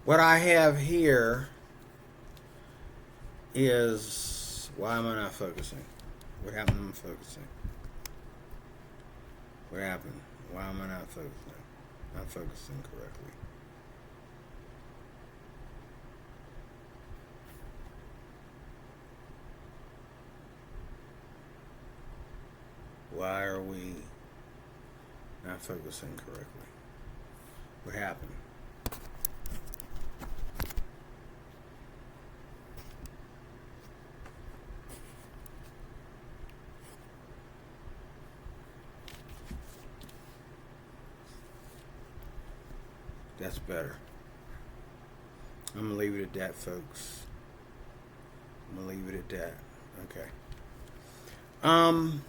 What I have here is, why am I not focusing? What happened to my focusing? What happened? Why am I not focusing? Not focusing correctly. Why are we not focusing correctly? What happened? That's better. I'm gonna leave it at that, folks. I'm gonna leave it at that. Okay. Um,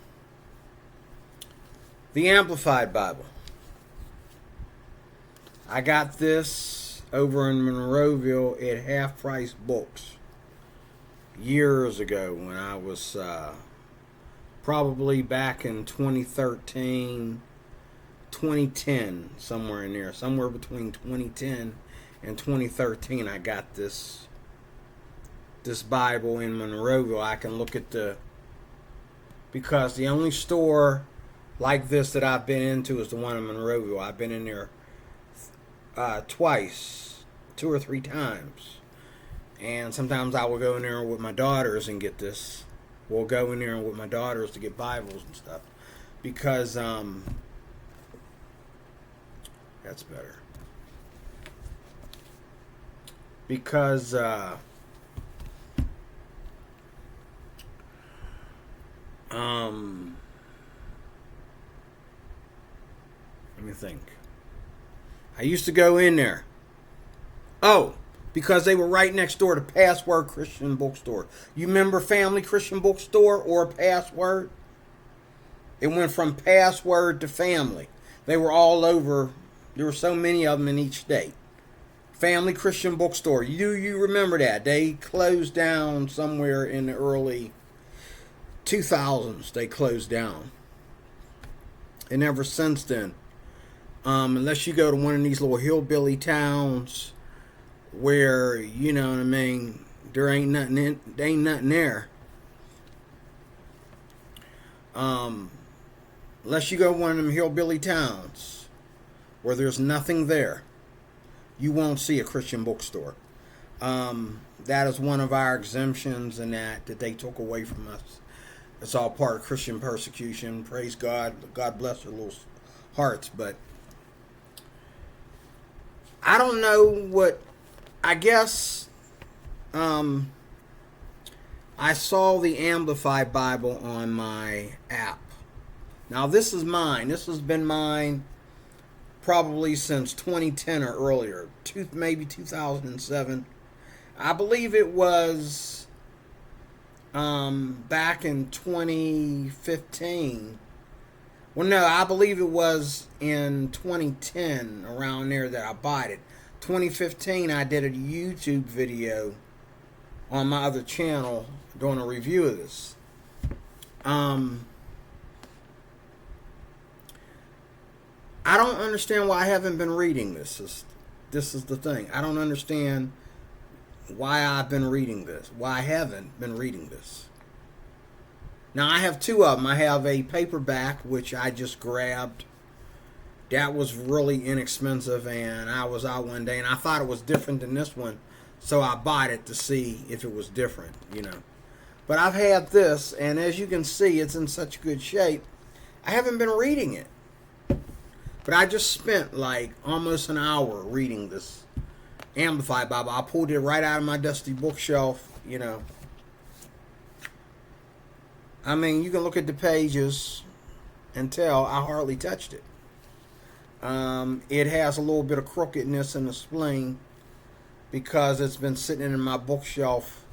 the Amplified Bible. I got this over in Monroeville at Half Price Books years ago when I was probably back in 2013, 2010, somewhere in there, somewhere between 2010 and 2013. I got this Bible in Monroeville. I can look at because the only store like this that I've been into is the one in Monroeville. I've been in there twice, 2 or 3 times. And sometimes I will go in there with my daughters and get this. We'll go in there with my daughters to get Bibles and stuff. Because, that's better. Because, let me think. I used to go in there. Oh, because they were right next door to Password Christian Bookstore. You remember Family Christian Bookstore or Password? It went from Password to Family. They were all over. There were so many of them in each state. Family Christian Bookstore. You remember that? They closed down somewhere in the early 2000s. They closed down. And ever since then, unless you go to one of these little hillbilly towns where, you know what I mean, there ain't nothing there. Unless you go to one of them hillbilly towns where there's nothing there, you won't see a Christian bookstore. That is one of our exemptions and that they took away from us. It's all part of Christian persecution. Praise God. God bless their little hearts. But I don't know what, I guess I saw the Amplified Bible on my app. Now this is mine. This has been mine probably since 2010 or earlier, maybe 2007. I believe it was back in 2015. Well, no, I believe it was in 2010, around there, that I bought it. 2015, I did a YouTube video on my other channel doing a review of this. I don't understand why I haven't been reading this. This is the thing. I don't understand why I've been reading this. Why I haven't been reading this. Now, I have two of them. I have a paperback, which I just grabbed. That was really inexpensive, and I was out one day, and I thought it was different than this one, so I bought it to see if it was different, you know. But I've had this, and as you can see, it's in such good shape. I haven't been reading it. But I just spent like almost an hour reading this Amplified Bible. I pulled it right out of my dusty bookshelf, you know. I mean, you can look at the pages and tell I hardly touched it. It has a little bit of crookedness in the spleen because it's been sitting in my bookshelf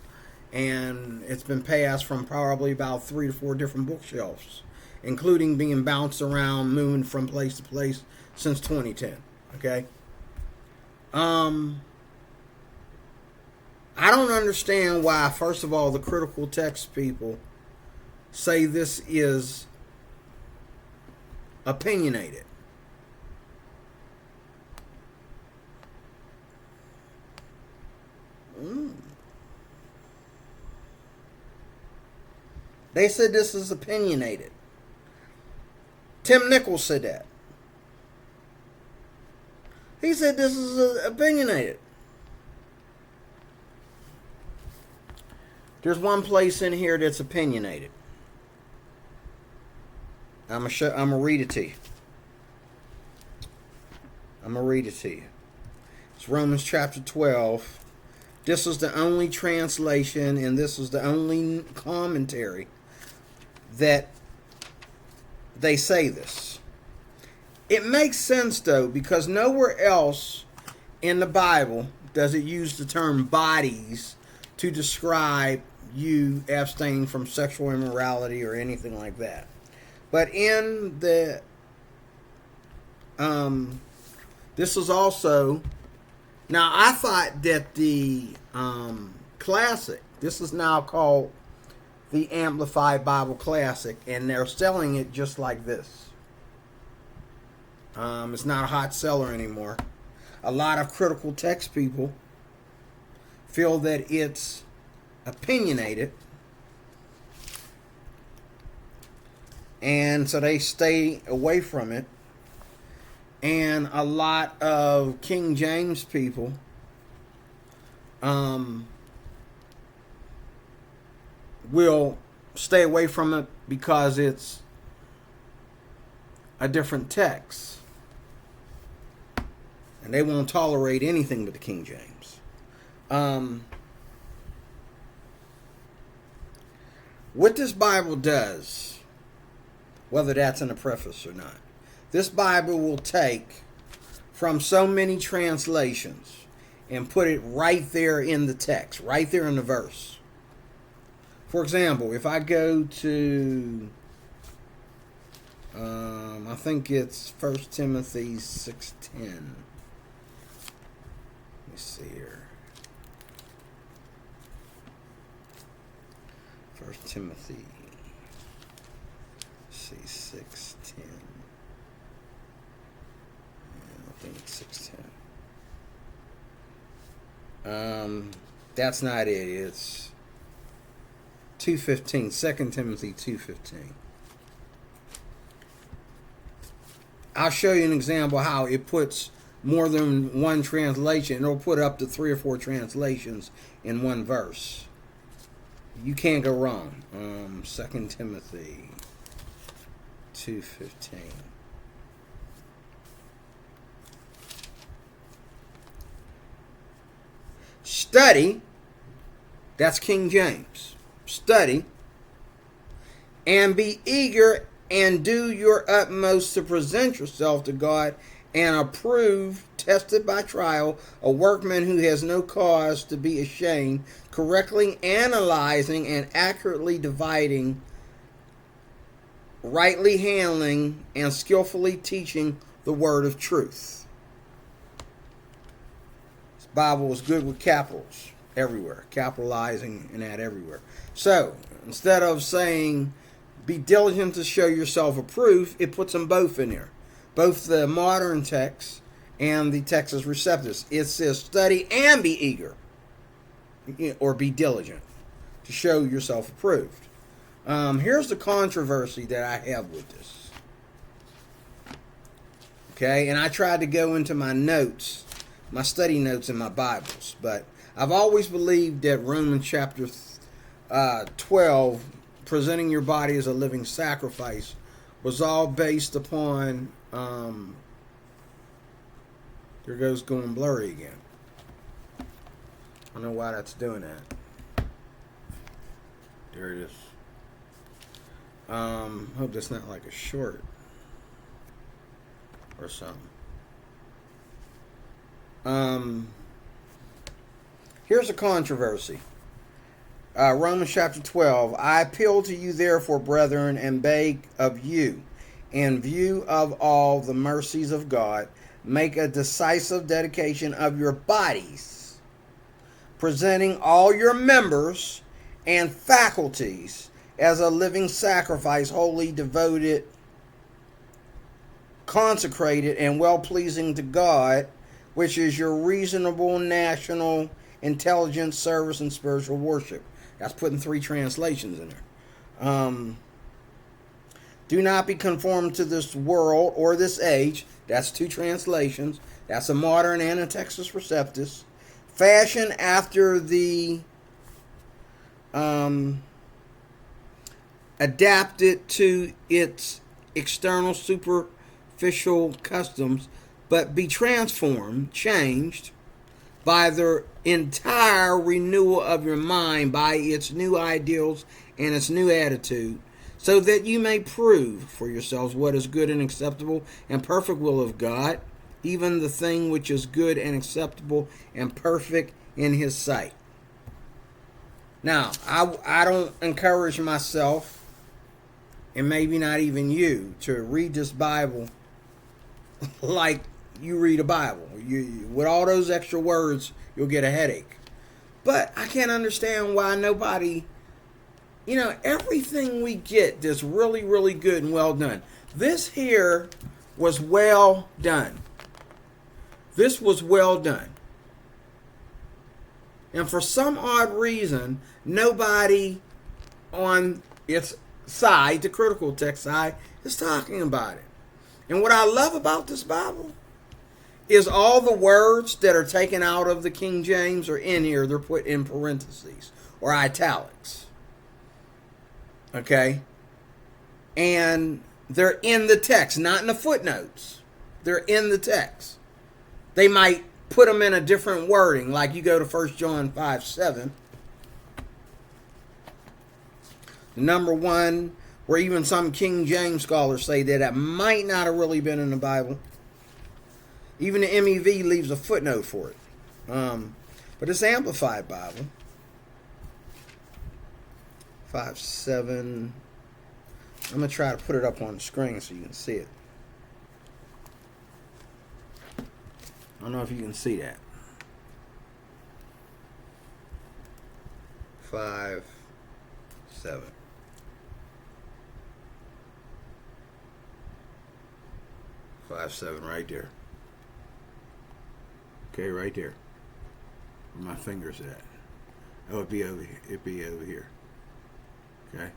and it's been passed from probably about 3 to 4 different bookshelves, including being bounced around, moving from place to place since 2010. Okay? I don't understand why, first of all, the critical text people say this is opinionated. They said this is opinionated. Tim Nichols said that. He said this is opinionated. There's one place in here that's opinionated. I'm gonna read it to you. It's Romans chapter 12. This is the only translation, and this is the only commentary that they say this. It makes sense, though, because nowhere else in the Bible does it use the term bodies to describe you abstaining from sexual immorality or anything like that. But in the this is also, now I thought that the Classic, this is now called the Amplified Bible Classic, and they're selling it just like this. It's not a hot seller anymore. A lot of critical text people feel that it's opinionated, and so they stay away from it. And a lot of King James people will stay away from it because it's a different text, and they won't tolerate anything but the King James. What this Bible does, whether that's in the preface or not, this Bible will take from so many translations and put it right there in the text, right there in the verse. For example, if I go to, I think it's 1 Timothy 6:10. Let me see here. 1 Timothy, see, 6:10. I think it's 6:10. That's not it. It's 2:15. 2 Timothy 2:15. I'll show you an example how it puts more than one translation. It'll put up to 3 or 4 translations in one verse. You can't go wrong. 2 Timothy 2:15. Study, that's King James. Study and be eager and do your utmost to present yourself to God and approved, tested by trial, a workman who has no cause to be ashamed, correctly analyzing and accurately dividing, rightly handling, and skillfully teaching the word of truth. This Bible is good with capitals everywhere, capitalizing and that everywhere. So, instead of saying, be diligent to show yourself approved, it puts them both in there. Both the modern text and the Texas Receptus. It says study and be eager, or be diligent to show yourself approved. Here's the controversy that I have with this. Okay, and I tried to go into my notes, my study notes in my Bibles, but I've always believed that Romans chapter 12, presenting your body as a living sacrifice, was all based upon, there goes going blurry again. I don't know why that's doing that. There it is. Hope that's not like a short or something. Here's a controversy. Romans chapter 12. I appeal to you therefore, brethren, and beg of you, in view of all the mercies of God, make a decisive dedication of your bodies, presenting all your members and faculties as a living sacrifice, wholly devoted, consecrated, and well-pleasing to God, which is your reasonable national intelligence, service, and spiritual worship. That's putting 3 translations in there. Um, do not be conformed to this world or this age. That's two translations. That's a modern and a Textus Receptus. Fashion after the adapted to its external superficial customs, but be transformed, changed, by the entire renewal of your mind, by its new ideals and its new attitude, so that you may prove for yourselves what is good and acceptable and perfect will of God, even the thing which is good and acceptable and perfect in His sight. Now, I don't encourage myself, and maybe not even you, to read this Bible like you read a Bible. With all those extra words, you'll get a headache. But I can't understand why nobody, everything we get that's really, really good and well done. This here was well done. This was well done. And for some odd reason, nobody on its side, the critical text side, is talking about it. And what I love about this Bible is all the words that are taken out of the King James are in here. They're put in parentheses or italics. Okay? And they're in the text, not in the footnotes. They're in the text. They might put them in a different wording, like you go to 1 John 5:7. The number one, where even some King James scholars say that might not have really been in the Bible. Even the MEV leaves a footnote for it. But it's Amplified Bible. 5:7. I'm going to try to put it up on the screen so you can see it. I don't know if you can see that. 5:7. Right there. Okay, right there. Where my finger's at. Oh, it'd be over here. It'd be over here. Okay.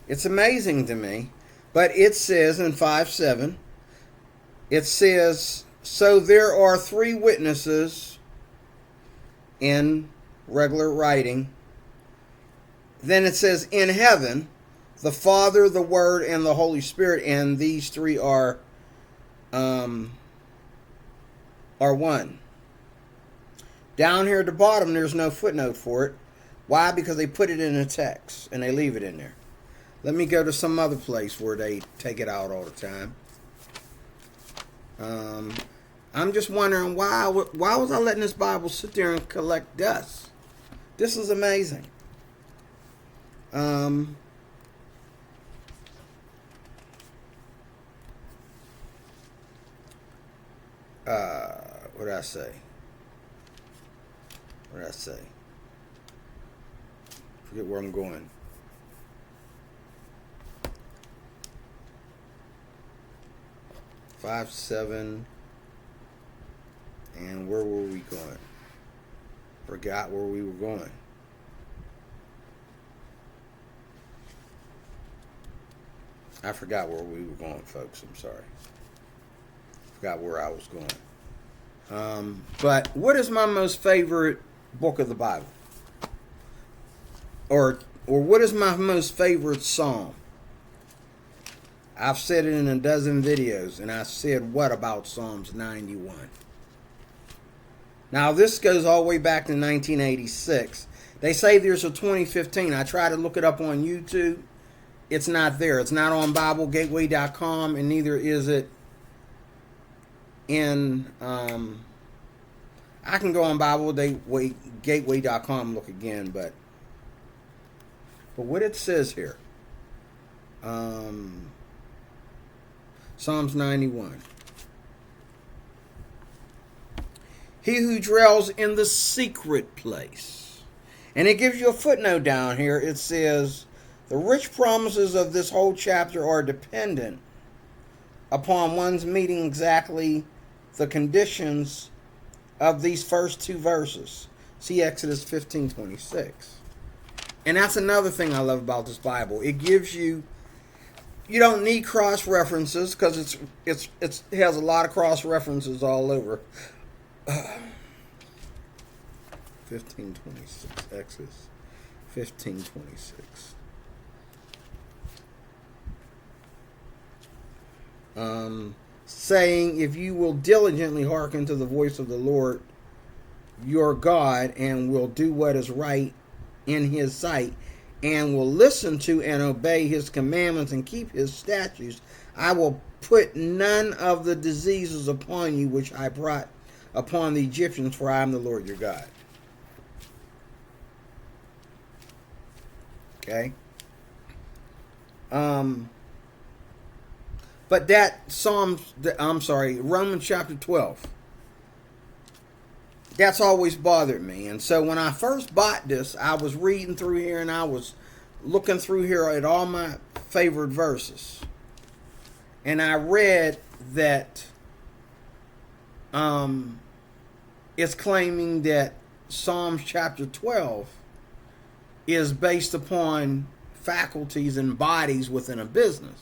It's amazing to me, but it says in 5:7, it says, so there are three witnesses in regular writing. Then it says in heaven, the Father, the Word, and the Holy Spirit, and these three are one. Down here at the bottom, there's no footnote for it. Why? Because they put it in the text, and they leave it in there. Let me go to some other place where they take it out all the time. I'm just wondering why was I letting this Bible sit there and collect dust? This is amazing. What did I say? Forget where I'm going. Five, 7, and where were we going? Forgot where we were going. I forgot where we were going, folks. I'm sorry. Forgot where I was going. But what is my most favorite book of the Bible? Or what is my most favorite psalm? I've said it in a dozen videos, and I said what about Psalms 91? Now, this goes all the way back to 1986. They say there's a 2015. I tried to look it up on YouTube. It's not there. It's not on BibleGateway.com, and neither is it in... I can go on BibleGateway.com and look again, but what it says here... Psalms 91. He who dwells in the secret place. And it gives you a footnote down here. It says, the rich promises of this whole chapter are dependent upon one's meeting exactly the conditions of these first two verses. See Exodus 15:26. And that's another thing I love about this Bible. It gives you don't need cross references because it has a lot of cross references all over. 15:26 Exodus 15:26. Saying, if you will diligently hearken to the voice of the Lord your God, and will do what is right in his sight, and will listen to and obey his commandments and keep his statutes, I will put none of the diseases upon you which I brought upon the Egyptians, for I am the Lord your God. Okay? But that Romans chapter 12, that's always bothered me. And so when I first bought this, I was reading through here and I was looking through here at all my favorite verses. And I read that it's claiming that Psalms chapter 12 is based upon faculties and bodies within business.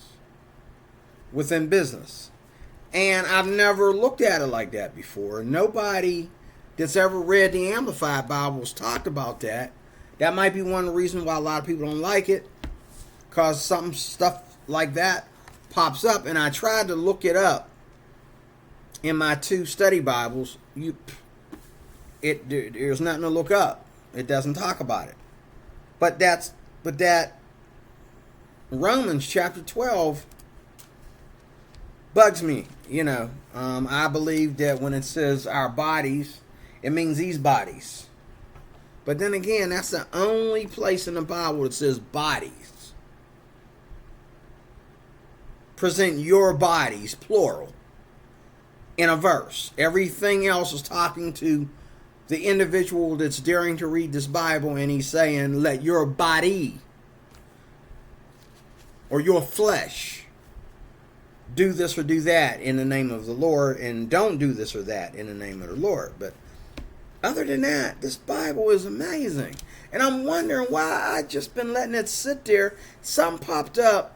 And I've never looked at it like that before. Nobody that's ever read the Amplified Bibles talked about that. That might be one of the reasons why a lot of people don't like it, because stuff like that pops up. And I tried to look it up in my two study Bibles. There's nothing to look up. It doesn't talk about it. But that Romans chapter 12 bugs me, I believe that when it says our bodies, it means these bodies. But then again, that's the only place in the Bible that says bodies. Present your bodies, plural, in a verse. Everything else is talking to the individual that's daring to read this Bible, and he's saying, let your body or your flesh do this or do that in the name of the Lord, and don't do this or that in the name of the Lord. But other than that, this Bible is amazing. And I'm wondering why I just been letting it sit there. Something popped up,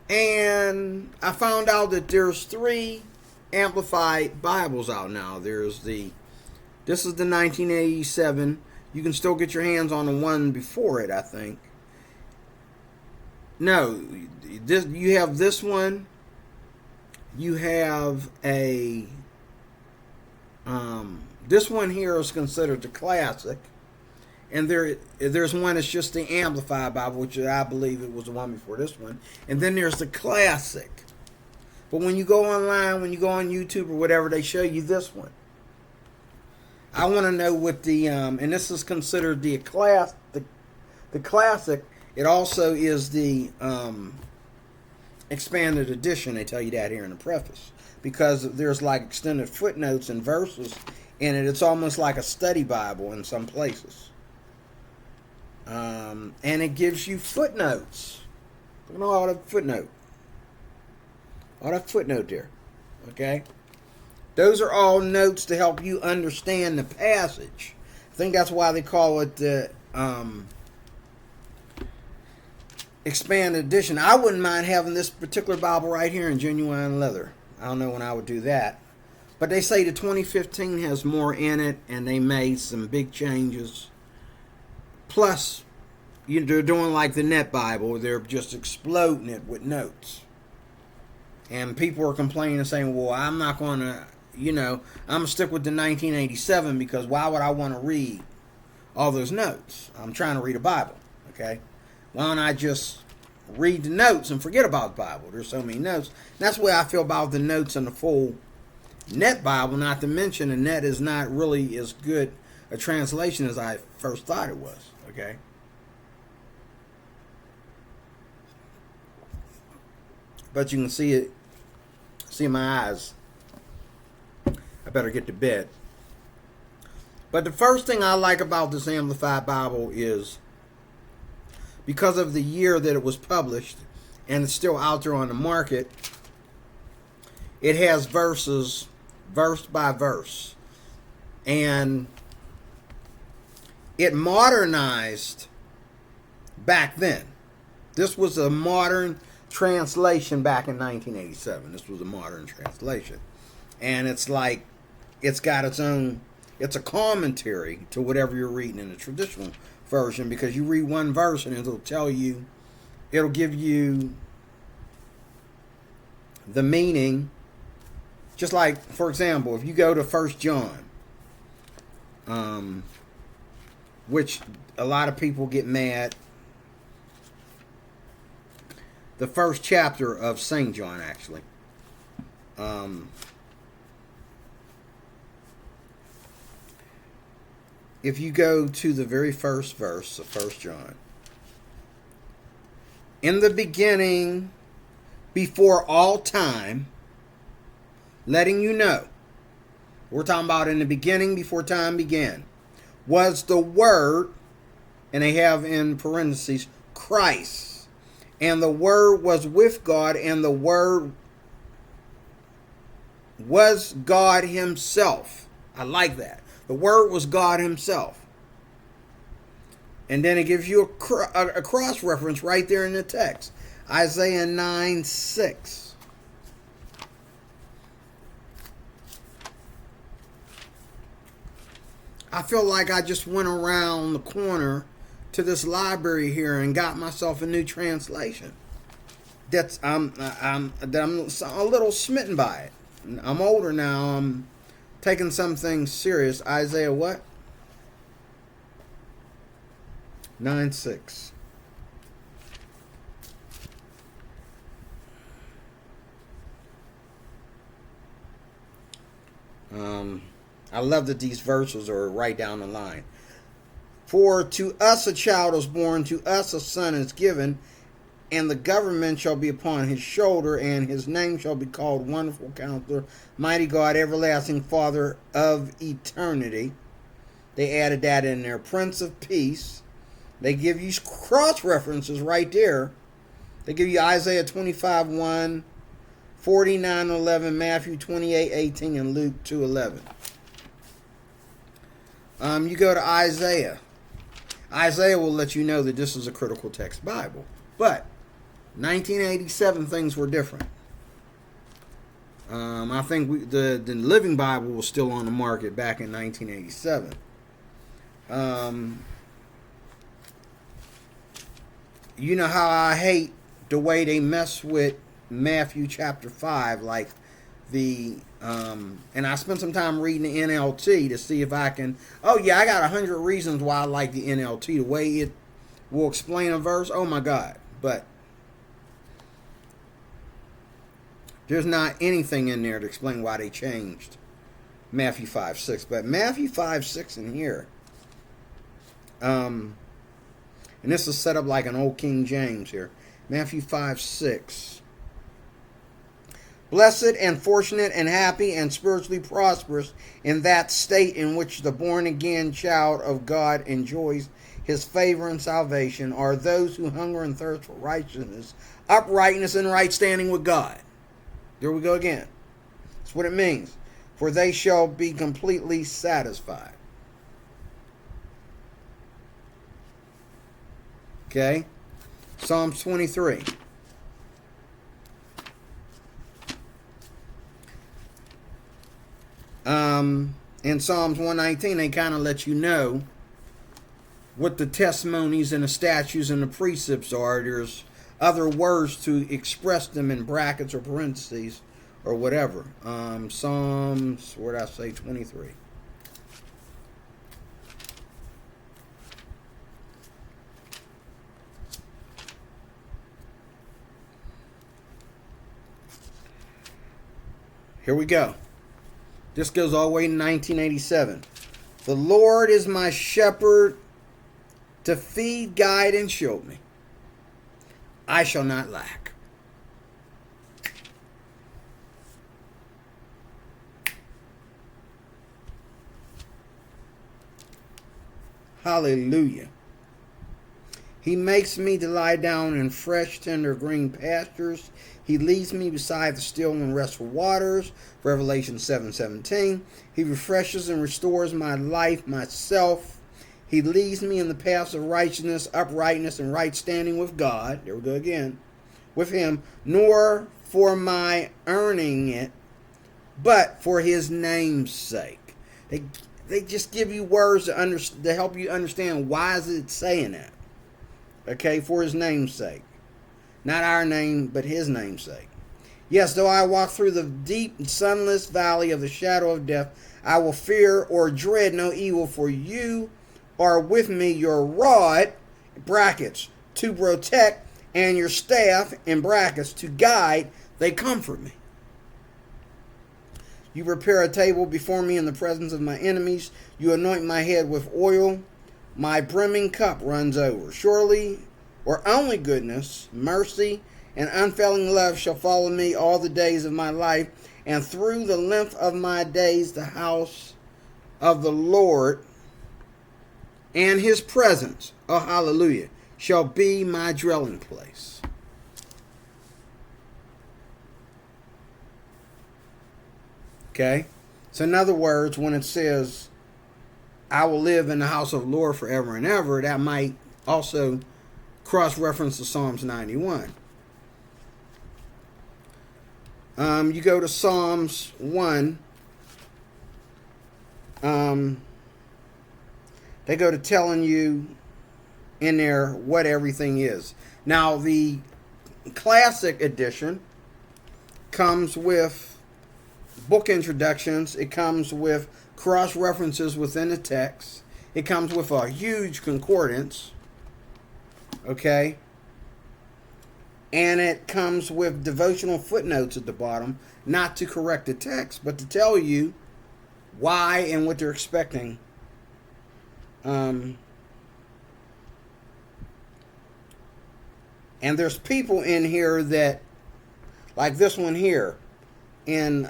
and I found out that there's 3 Amplified Bibles out now. This is the 1987. You can still get your hands on the one before it, I think. No, you have this one. You have a this one here is considered the classic, and there's one that's just the Amplified Bible, which I believe it was the one before this one, and then there's the classic. But when you go online, when you go on YouTube or whatever, they show you this one. I want to know what the and this is considered the classic. It also is the expanded edition. They tell you that here in the preface, because there's like extended footnotes and verses in it. It's almost like a study Bible in some places. And it gives you footnotes. Look at all that footnote. All that footnote there. Okay? Those are all notes to help you understand the passage. I think that's why they call it the expanded edition. I wouldn't mind having this particular Bible right here in genuine leather. I don't know when I would do that. But they say the 2015 has more in it, and they made some big changes. Plus, they're doing like the Net Bible. They're just exploding it with notes. And people are complaining and saying, well, I'm not going to, I'm going to stick with the 1987 because why would I want to read all those notes? I'm trying to read a Bible, okay? Why don't I just read the notes and forget about the Bible? There's so many notes. That's the way I feel about the notes in the full Net Bible, not to mention the Net is not really as good a translation as I first thought it was, okay? But you can see it, see my eyes. I better get to bed. But the first thing I like about this Amplified Bible is because of the year that it was published, and it's still out there on the market, it has verses verse by verse. And it modernized back then. This was a modern translation back in 1987. This was a modern translation. And it's like, it's got its own, it's a commentary to whatever you're reading in the traditional version, because you read one verse and it'll tell you, it'll give you the meaning. Just like, for example, if you go to 1 John, which a lot of people get mad, the first chapter of St. John, actually. If you go to the very first verse of 1 John, in the beginning, before all time, letting you know, we're talking about in the beginning, before time began, was the Word, and they have in parentheses, Christ. And the Word was with God, and the Word was God Himself. I like that. The Word was God Himself. And then it gives you a cross-reference right there in the text. Isaiah 9:6. I feel like I just went around the corner to this library here and got myself a new translation. I'm a little smitten by it. I'm older now. I'm taking some things serious. Isaiah what? 9:6. I love that these verses are right down the line. For to us a child is born, to us a son is given, and the government shall be upon his shoulder, and his name shall be called Wonderful Counselor, Mighty God, Everlasting Father of Eternity. They added that in there. Prince of Peace. They give you cross references right there. They give you Isaiah 25:1, 49:11, Matthew 28:18, and Luke 2:11. You go to Isaiah. Isaiah will let you know that this is a critical text Bible. But 1987 things were different. I think the Living Bible was still on the market back in 1987. You know how I hate the way they mess with Matthew chapter 5, like and I spent some time reading the NLT to see if I can, I got 100 reasons why I like the NLT, the way it will explain a verse, oh my God, but there's not anything in there to explain why they changed Matthew 5:6, but Matthew 5:6 in here, and this is set up like an old King James here, Matthew 5:6. Blessed and fortunate and happy and spiritually prosperous in that state in which the born-again child of God enjoys His favor and salvation are those who hunger and thirst for righteousness, uprightness, and right standing with God. There we go again. That's what it means. For they shall be completely satisfied. Okay? Psalms 23. In Psalms 119, they kind of let you know what the testimonies and the statutes and the precepts are. There's other words to express them in brackets or parentheses or whatever. Psalms, where did I say 23? Here we go. This goes all the way to 1987. The Lord is my shepherd to feed, guide, and shield me. I shall not lack. Hallelujah. He makes me to lie down in fresh, tender, green pastures. He leads me beside the still and restful waters. Revelation 7:17. He refreshes and restores my life, myself. He leads me in the paths of righteousness, uprightness, and right standing with God. There we go again. With him, nor for my earning it, but for his name's sake. They just give you words to help you understand why is it saying that. Okay, for his name's sake. Not our name, but his name's sake. Yes, though I walk through the deep sunless valley of the shadow of death, I will fear or dread no evil, for you are with me, your rod, brackets, to protect, and your staff, in brackets, to guide, they comfort me. You prepare a table before me in the presence of my enemies. You anoint my head with oil. My brimming cup runs over. Surely, or only goodness, mercy, and unfailing love shall follow me all the days of my life, and through the length of my days the house of the Lord and his presence, oh hallelujah, shall be my dwelling place. Okay? So in other words, when it says, I will live in the house of the Lord forever and ever, that might also cross-reference to Psalms 91. You go to Psalms 1. They go to telling you in there what everything is. Now, the classic edition comes with book introductions. It comes with cross-references within the text. It comes with a huge concordance. Okay? And it comes with devotional footnotes at the bottom, not to correct the text, but to tell you why and what they're expecting. And there's people in here that, like this one here, in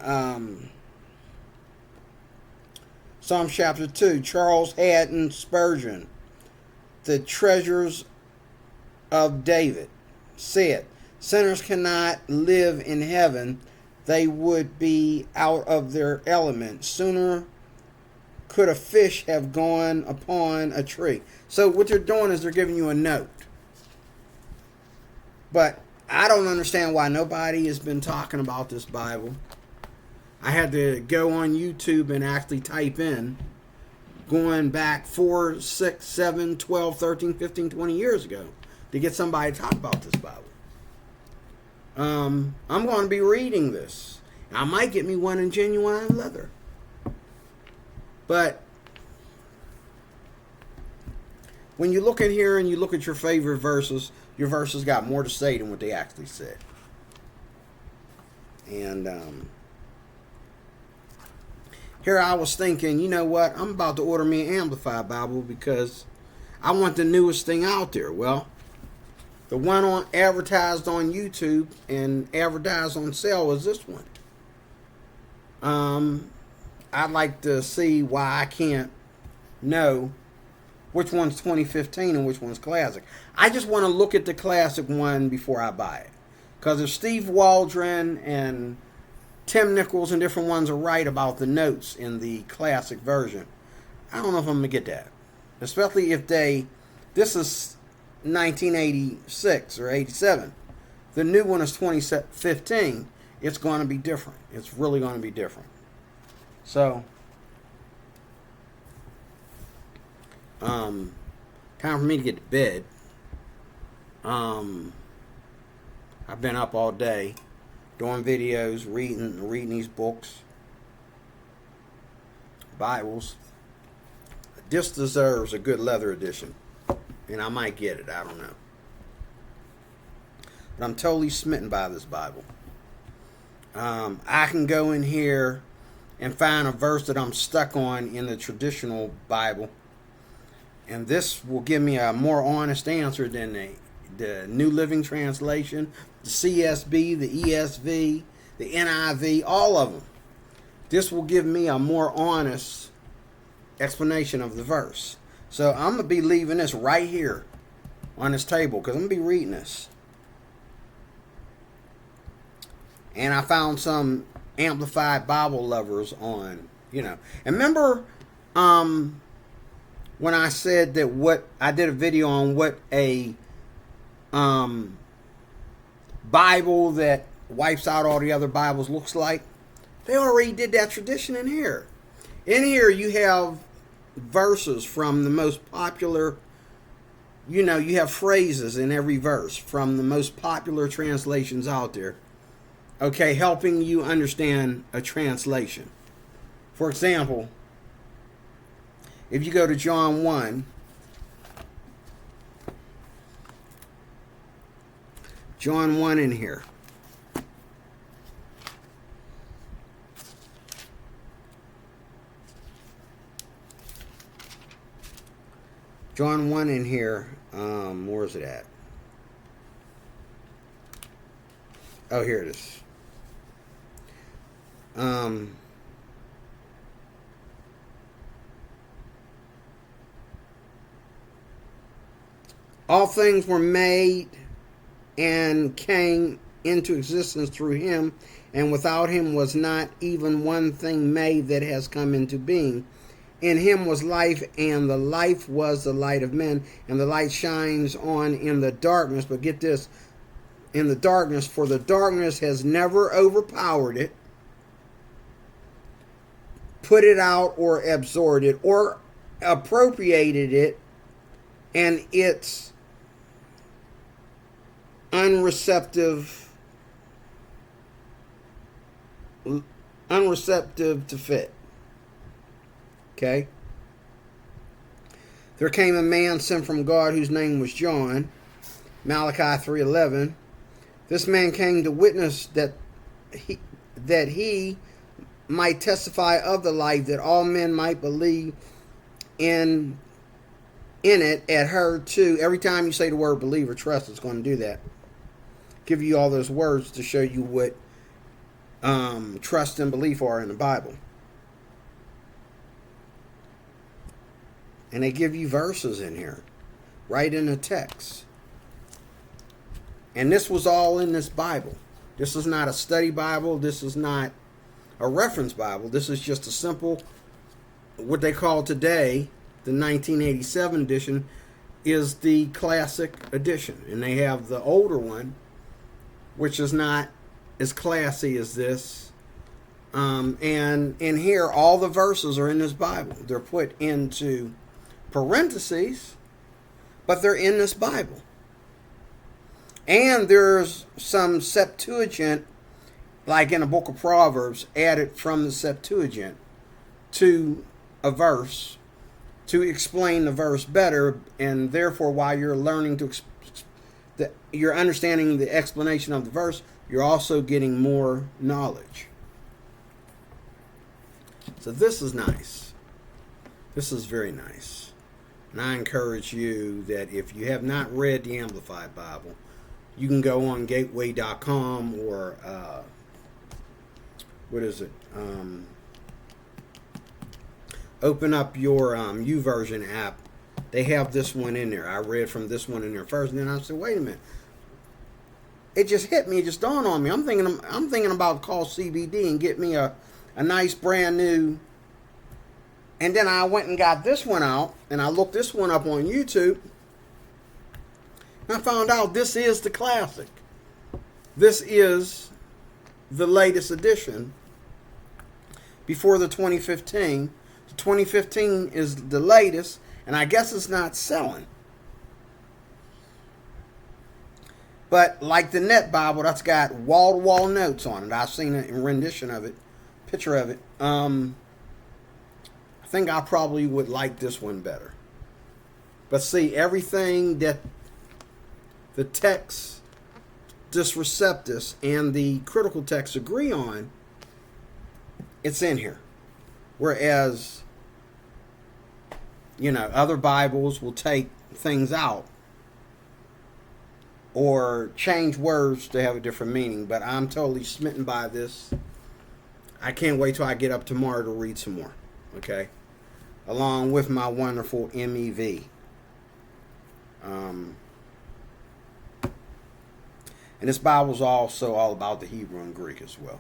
Psalm chapter 2, Charles Haddon Spurgeon, the treasures of David, said, sinners cannot live in heaven. They would be out of their element. Sooner could a fish have gone upon a tree. So what they're doing is they're giving you a note. But I don't understand why nobody has been talking about this Bible. I had to go on YouTube and actually type in, going back 4, 6, 7, 12, 13, 15, 20 years ago, to get somebody to talk about this Bible. I'm going to be reading this. I might get me one in genuine leather. But when you look at here and you look at your favorite verses, your verses got more to say than what they actually said. And here I was thinking, you know what? I'm about to order me an Amplified Bible because I want the newest thing out there. Well, the one advertised on YouTube and advertised on sale is this one. I'd like to see why I can't know which one's 2015 and which one's classic. I just want to look at the classic one before I buy it. Because if Steve Waldron and Tim Nichols and different ones are right about the notes in the classic version, I don't know if I'm going to get that. Especially if this is 1986 or 87. The new one is 2015. It's going to be different. It's really going to be different. So, time for me to get to bed. I've been up all day doing videos, reading these books, Bibles. This deserves a good leather edition, and I might get it. I don't know. But I'm totally smitten by this Bible. I can go in here and find a verse that I'm stuck on in the traditional Bible, and this will give me a more honest answer than the New Living Translation, the CSB, the ESV, the NIV, all of them. This will give me a more honest explanation of the verse. So I'm going to be leaving this right here on this table because I'm going to be reading this. And I found some Amplified Bible lovers on, And remember when I said that I did a video on what a Bible that wipes out all the other Bibles looks like? They already did that tradition in here. In here you have verses from the most popular, you have phrases in every verse from the most popular translations out there. Okay, helping you understand a translation. For example, if you go to John 1, John 1 in here. John 1 in here, where is it at? Oh, here it is. All things were made and came into existence through him, and without him was not even one thing made that has come into being. In him was life, and the life was the light of men, and the light shines on in the darkness. But get this, in the darkness, for the darkness has never overpowered it, put it out, or absorbed it, or appropriated it, and it's unreceptive to fit. Okay? There came a man sent from God whose name was John, Malachi 3:11. This man came to witness that he might testify of the light, that all men might believe in it at her too. Every time you say the word believe or trust, it's going to do that. Give you all those words to show you what trust and belief are in the Bible. And they give you verses in here, right in the text. And this was all in this Bible. This is not a study Bible. This is not a reference Bible. This is just a simple, what they call today, the 1987 edition, is the classic edition. And they have the older one, which is not as classy as this. And in here, all the verses are in this Bible. They're put into parentheses, but they're in this Bible. And there's some Septuagint, like in the book of Proverbs, added from the Septuagint to a verse to explain the verse better, and therefore while you're learning you're understanding the explanation of the verse, you're also getting more knowledge. So this is nice. This is very nice. And I encourage you that if you have not read the Amplified Bible, you can go on gateway.com or what is it? Open up your YouVersion app. They have this one in there. I read from this one in there first, and then I said, "Wait a minute." It just hit me. It just dawned on me. I'm thinking about call CBD and get me a nice brand new. And then I went and got this one out, and I looked this one up on YouTube. And I found out this is the classic. This is the latest edition before the 2015. The 2015 is the latest, and I guess it's not selling. But like the Net Bible, that's got wall-to-wall notes on it. I've seen a rendition of it, picture of it. I think I probably would like this one better. But see, everything that the text, Dis Receptus, and the critical text agree on, it's in here. Whereas, other Bibles will take things out or change words to have a different meaning. But I'm totally smitten by this. I can't wait till I get up tomorrow to read some more. Okay? Along with my wonderful MEV. And this Bible is also all about the Hebrew and Greek as well.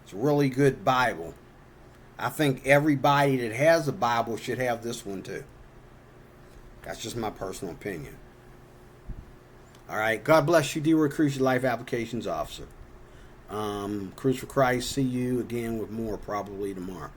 It's a really good Bible. I think everybody that has a Bible should have this one too. That's just my personal opinion. All right. God bless you, D-Roy Cruz, your Life Applications Officer. Cruz for Christ. See you again with more probably tomorrow.